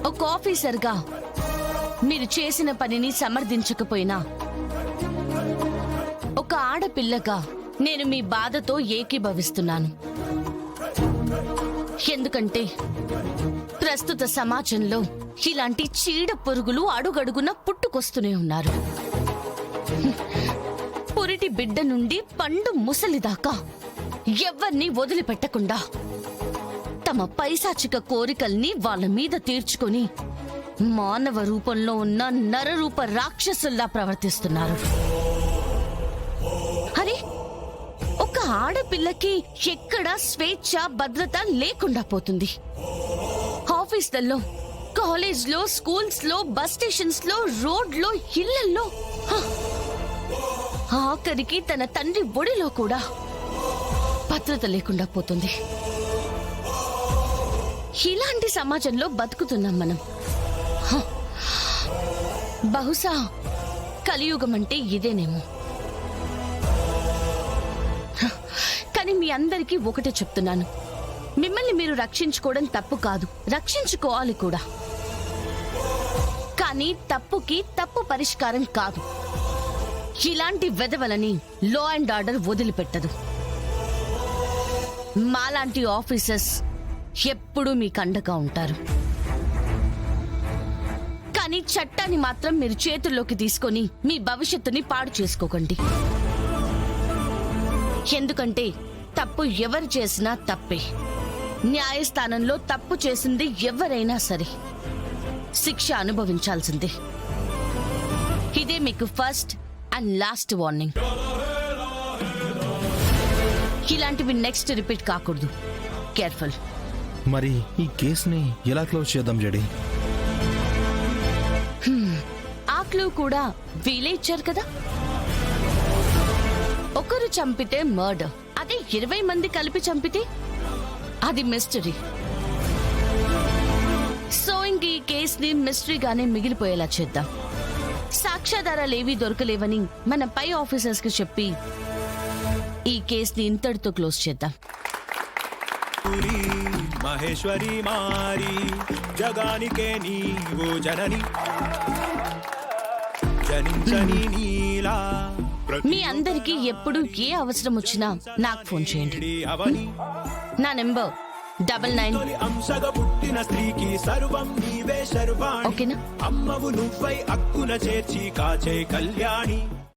ఒక ఆఫీసర్గా మీరు చేసిన పనిని సమర్థించకపోయినా ఒక ఆడపిల్లగా నేను మీ బాధతో ఏకీభవిస్తున్నాను. ఎందుకంటే ప్రస్తుత సమాజంలో ఇలాంటి చీడ పురుగులు అడుగడుగున పుట్టుకొస్తూనే ఉన్నారు. పురిటి బిడ్డ నుండి పండు ముసలిదాకా ఎవ్వర్నీ వదిలిపెట్టకుండా తమ పైశాచిక కోరికల్ని వాళ్ళ మీద తీర్చుకొని మానవ రూపంలో ఉన్న నరరూప రాక్షసుల్లా ప్రవర్తిస్తున్నారు. అరే, ఒక ఆడపిల్లకి ఎక్కడ స్వేచ్ఛ భద్రత లేకుండా పోతుంది. ఆఫీసులలో, కాలేజ్లో, స్కూల్స్ లో, బస్ స్టేషన్స్ లో, రోడ్లో, ఇళ్లల్లో, ఆఖరికి తన తండ్రి ఒడిలో కూడా భద్రత లేకుండా పోతుంది. ఇలాంటి సమాజంలో బతుకుతున్నాం మనం. బహుశా కలియుగం అంటే ఇదేనేమో. కానీ మీ అందరికీ ఒకటే చెప్తున్నాను, మిమ్మల్ని మీరు రక్షించుకోవడం తప్పు కాదు, రక్షించుకోవాలి కూడా. కానీ తప్పుకి తప్పు పరిష్కారం కాదు. ఇలాంటి వెధవలని లా అండ్ ఆర్డర్ వదిలిపెట్టదు. మాలాంటి ఆఫీసర్స్ ఎప్పుడూ మీకు అండగా ఉంటారు. కానీ చట్టాన్ని మాత్రం మీరు చేతుల్లోకి తీసుకొని మీ భవిష్యత్తుని పాడు చేసుకోకండి. ఎందుకంటే తప్పు ఎవరు చేసినా తప్పే. న్యాయస్థానంలో తప్పు చేసింది ఎవరైనా సరే శిక్ష అనుభవించాల్సిందే. ఇదే మీకు ఫస్ట్ అండ్ లాస్ట్ వార్నింగ్. ఇలాంటివి నెక్స్ట్ రిపీట్ కాకూడదు. కేర్ఫుల్. మరి ఈ కేసుని ఎలా క్లోజ్ చేద్దాం జడి? ఆ క్లూ కూడా వీలే ఇచ్చారు కదా. ఒకరు చంపితే మర్డర్, అదే 20 మంది కలిపి చంపితే అది మిస్టరీ. సో ఇంక ఈ కేసుని మిస్టరీగానే మిగిలిపోయేలా చేద్దాం. సాక్ష్యాధారాలేవీ దొరకలేవని మన పై ఆఫీసర్స్ కి చెప్పి ఈ కేసుని ఇంతటితో క్లోజ్ చేద్దాం. మహేశ్వరి మారి జగానికే నీవు జనని జనించని నీలా. మీ అందరికీ ఎప్పుడు ఏ అవసరం వచ్చినా నాకు ఫోన్ చేయండి. నా నెంబర్ 99. అంశగా పుట్టిన స్త్రీకి సర్వం నీవే శర్వాణి. ఓకేనా? అమ్మవు నువ్వై అక్కున చేర్చి కాచే కళ్యాణి.